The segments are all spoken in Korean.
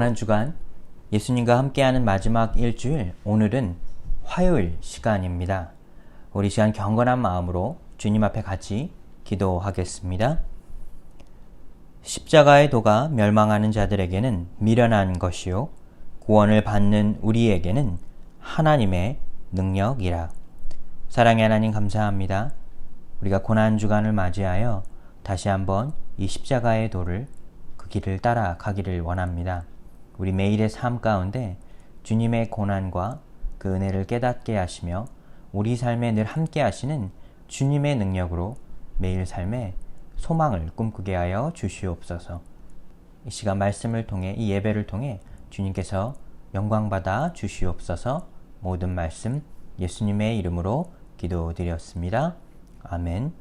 고난주간 예수님과 함께하는 마지막 일주일, 오늘은 화요일 시간입니다. 우리 시간 경건한 마음으로 주님 앞에 같이 기도하겠습니다. 십자가의 도가 멸망하는 자들에게는 미련한 것이요 구원을 받는 우리에게는 하나님의 능력이라. 사랑의 하나님, 감사합니다. 우리가 고난주간을 맞이하여 다시 한번 이 십자가의 도를, 그 길을 따라가기를 원합니다. 우리 매일의 삶 가운데 주님의 고난과 그 은혜를 깨닫게 하시며 우리 삶에 늘 함께 하시는 주님의 능력으로 매일 삶에 소망을 꿈꾸게 하여 주시옵소서. 이 시간 말씀을 통해, 이 예배를 통해 주님께서 영광받아 주시옵소서. 모든 말씀 예수님의 이름으로 기도드렸습니다. 아멘.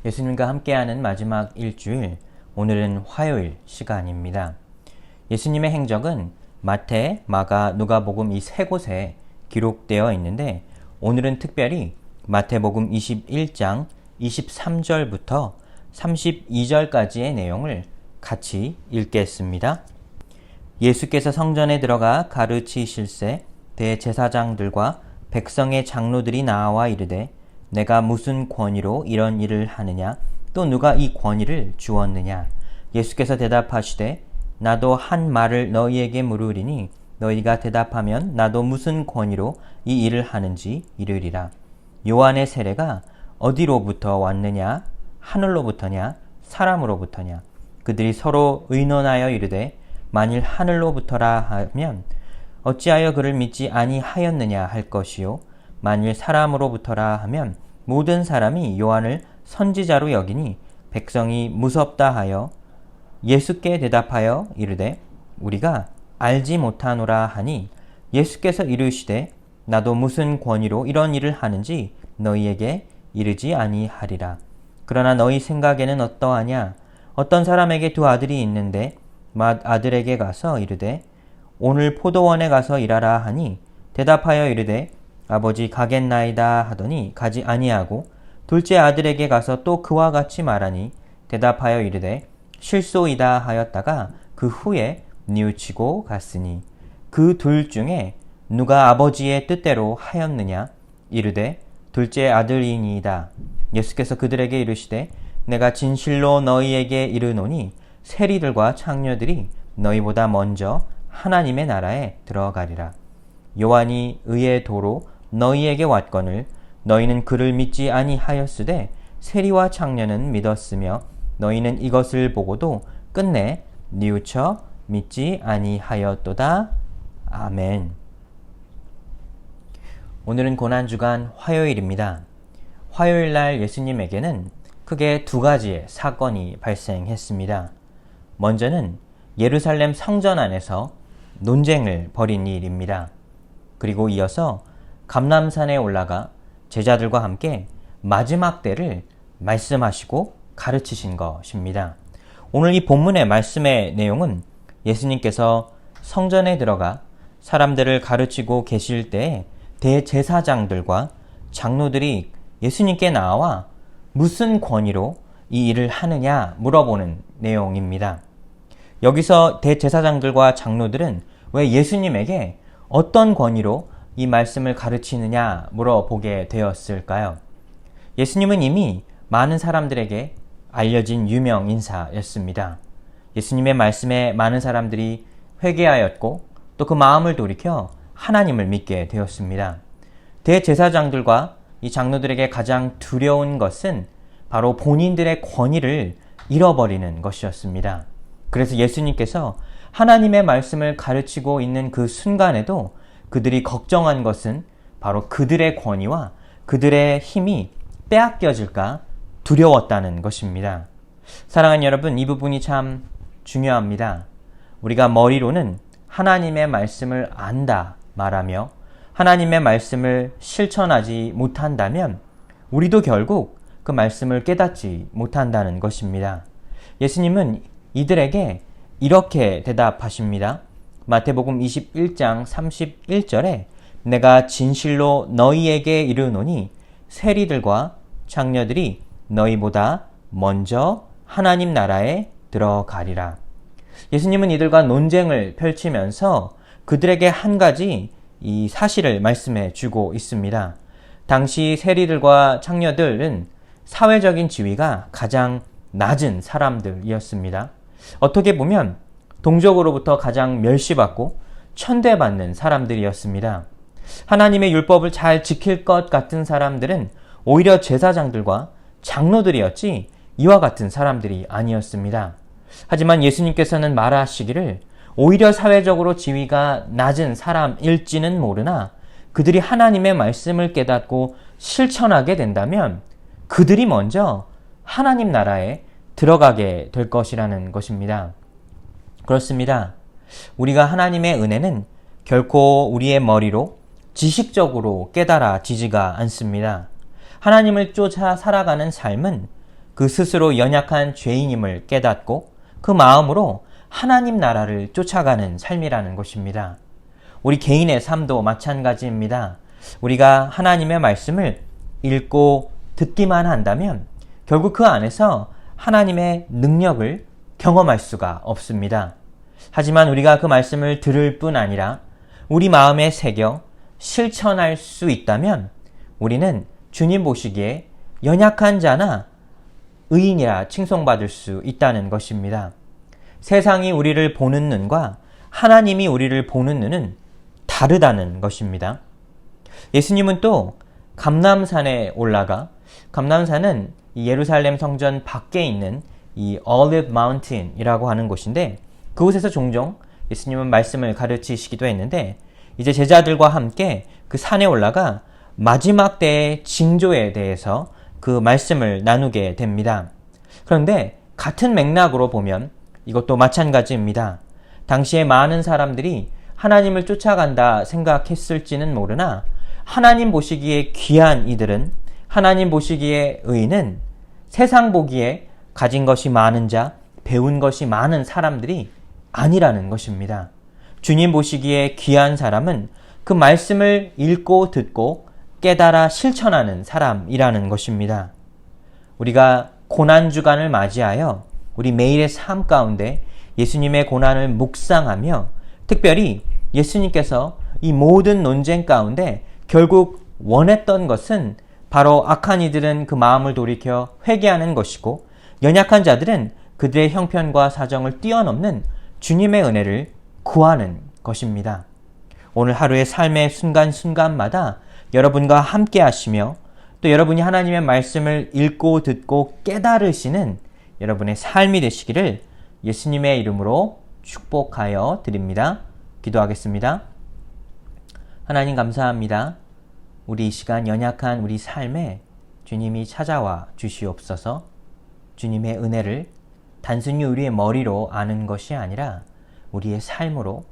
예수님과 함께하는 마지막 일주일, 오늘은 화요일 시간입니다. 예수님의 행적은 마태, 마가, 누가복음 이 세 곳에 기록되어 있는데 오늘은 특별히 마태복음 21장 23절부터 32절까지의 내용을 같이 읽겠습니다. 예수께서 성전에 들어가 가르치실새 대제사장들과 백성의 장로들이 나와 이르되 내가 무슨 권위로 이런 일을 하느냐? 또 누가 이 권위를 주었느냐? 예수께서 대답하시되 나도 한 말을 너희에게 물으리니 너희가 대답하면 나도 무슨 권위로 이 일을 하는지 이르리라. 요한의 세례가 어디로부터 왔느냐? 하늘로부터냐? 사람으로부터냐? 그들이 서로 의논하여 이르되 만일 하늘로부터라 하면 어찌하여 그를 믿지 아니하였느냐 할 것이요 만일 사람으로부터라 하면 모든 사람이 요한을 선지자로 여기니 백성이 무섭다 하여 예수께 대답하여 이르되 우리가 알지 못하노라 하니 예수께서 이르시되 나도 무슨 권위로 이런 일을 하는지 너희에게 이르지 아니하리라. 그러나 너희 생각에는 어떠하냐? 어떤 사람에게 두 아들이 있는데 맏아들에게 가서 이르되 오늘 포도원에 가서 일하라 하니 대답하여 이르되 아버지 가겠나이다 하더니 가지 아니하고 둘째 아들에게 가서 또 그와 같이 말하니 대답하여 이르되 실소이다 하였다가 그 후에 뉘우치고 갔으니 그 둘 중에 누가 아버지의 뜻대로 하였느냐? 이르되 둘째 아들이니이다. 예수께서 그들에게 이르시되 내가 진실로 너희에게 이르노니 세리들과 창녀들이 너희보다 먼저 하나님의 나라에 들어가리라. 요한이 의의 도로 너희에게 왔거늘 너희는 그를 믿지 아니하였으되 세리와 창녀는 믿었으며 너희는 이것을 보고도 끝내 뉘우쳐 믿지 아니하였도다. 아멘. 오늘은 고난주간 화요일입니다. 화요일날 예수님에게는 크게 두 가지의 사건이 발생했습니다. 먼저는 예루살렘 성전 안에서 논쟁을 벌인 일입니다. 그리고 이어서 감람산에 올라가 제자들과 함께 마지막 때를 말씀하시고 가르치신 것입니다. 오늘 이 본문의 말씀의 내용은 예수님께서 성전에 들어가 사람들을 가르치고 계실 때에 대제사장들과 장로들이 예수님께 나와 무슨 권위로 이 일을 하느냐 물어보는 내용입니다. 여기서 대제사장들과 장로들은 왜 예수님에게 어떤 권위로 이 말씀을 가르치느냐 물어보게 되었을까요? 예수님은 이미 많은 사람들에게 알려진 유명 인사였습니다. 예수님의 말씀에 많은 사람들이 회개하였고 또 그 마음을 돌이켜 하나님을 믿게 되었습니다. 대제사장들과 이 장로들에게 가장 두려운 것은 바로 본인들의 권위를 잃어버리는 것이었습니다. 그래서 예수님께서 하나님의 말씀을 가르치고 있는 그 순간에도 그들이 걱정한 것은 바로 그들의 권위와 그들의 힘이 빼앗겨질까 두려웠다는 것입니다. 사랑하는 여러분, 이 부분이 참 중요합니다. 우리가 머리로는 하나님의 말씀을 안다 말하며 하나님의 말씀을 실천하지 못한다면 우리도 결국 그 말씀을 깨닫지 못한다는 것입니다. 예수님은 이들에게 이렇게 대답하십니다. 마태복음 21장 31절에 내가 진실로 너희에게 이르노니 세리들과 창녀들이 너희보다 먼저 하나님 나라에 들어가리라. 예수님은 이들과 논쟁을 펼치면서 그들에게 한 가지 이 사실을 말씀해 주고 있습니다. 당시 세리들과 창녀들은 사회적인 지위가 가장 낮은 사람들이었습니다. 어떻게 보면 동족으로부터 가장 멸시받고 천대받는 사람들이었습니다. 하나님의 율법을 잘 지킬 것 같은 사람들은 오히려 제사장들과 장로들이었지 이와 같은 사람들이 아니었습니다. 하지만 예수님께서는 말하시기를 오히려 사회적으로 지위가 낮은 사람일지는 모르나 그들이 하나님의 말씀을 깨닫고 실천하게 된다면 그들이 먼저 하나님 나라에 들어가게 될 것이라는 것입니다. 그렇습니다. 우리가 하나님의 은혜는 결코 우리의 머리로 지식적으로 깨달아지지가 않습니다. 하나님을 쫓아 살아가는 삶은 그 스스로 연약한 죄인임을 깨닫고 그 마음으로 하나님 나라를 쫓아가는 삶이라는 것입니다. 우리 개인의 삶도 마찬가지입니다. 우리가 하나님의 말씀을 읽고 듣기만 한다면 결국 그 안에서 하나님의 능력을 경험할 수가 없습니다. 하지만 우리가 그 말씀을 들을 뿐 아니라 우리 마음에 새겨 실천할 수 있다면 우리는 주님 보시기에 연약한 자나 의인이라 칭송받을 수 있다는 것입니다. 세상이 우리를 보는 눈과 하나님이 우리를 보는 눈은 다르다는 것입니다. 예수님은 또 감람산에 올라가, 감람산은 예루살렘 성전 밖에 있는 이 Olive Mountain이라고 하는 곳인데, 그곳에서 종종 예수님은 말씀을 가르치시기도 했는데, 이제 제자들과 함께 그 산에 올라가 마지막 때의 징조에 대해서 그 말씀을 나누게 됩니다. 그런데 같은 맥락으로 보면 이것도 마찬가지입니다. 당시에 많은 사람들이 하나님을 쫓아간다 생각했을지는 모르나 하나님 보시기에 귀한 이들은, 하나님 보시기에 의인은 세상 보기에 가진 것이 많은 자, 배운 것이 많은 사람들이 아니라는 것입니다. 주님 보시기에 귀한 사람은 그 말씀을 읽고 듣고 깨달아 실천하는 사람이라는 것입니다. 우리가 고난주간을 맞이하여 우리 매일의 삶 가운데 예수님의 고난을 묵상하며, 특별히 예수님께서 이 모든 논쟁 가운데 결국 원했던 것은 바로 악한 이들은 그 마음을 돌이켜 회개하는 것이고, 연약한 자들은 그들의 형편과 사정을 뛰어넘는 주님의 은혜를 구하는 것입니다. 오늘 하루의 삶의 순간순간마다 여러분과 함께 하시며, 또 여러분이 하나님의 말씀을 읽고 듣고 깨달으시는 여러분의 삶이 되시기를 예수님의 이름으로 축복하여 드립니다. 기도하겠습니다. 하나님 감사합니다. 우리 이 시간 연약한 우리 삶에 주님이 찾아와 주시옵소서. 주님의 은혜를 단순히 우리의 머리로 아는 것이 아니라 우리의 삶으로,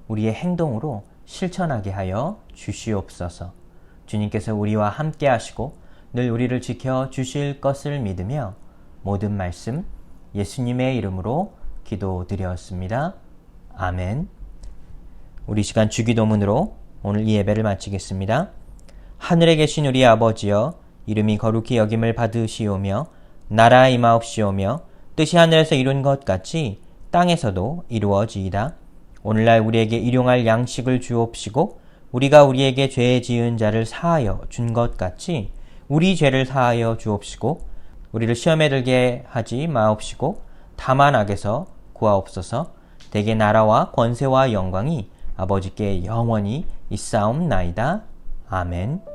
우리의 행동으로 실천하게 하여 주시옵소서. 주님께서 우리와 함께 하시고 늘 우리를 지켜 주실 것을 믿으며 모든 말씀 예수님의 이름으로 기도드렸습니다. 아멘. 우리 시간 주기도문으로 오늘 이 예배를 마치겠습니다. 하늘에 계신 우리 아버지여, 이름이 거룩히 여김을 받으시오며 나라 임하옵시오며 뜻이 하늘에서 이룬 것 같이 땅에서도 이루어지이다. 오늘날 우리에게 일용할 양식을 주옵시고 우리가 우리에게 죄 지은 자를 사하여 준 것 같이 우리 죄를 사하여 주옵시고 우리를 시험에 들게 하지 마옵시고 다만 악에서 구하옵소서. 대개 나라와 권세와 영광이 아버지께 영원히 있사옵나이다. 아멘.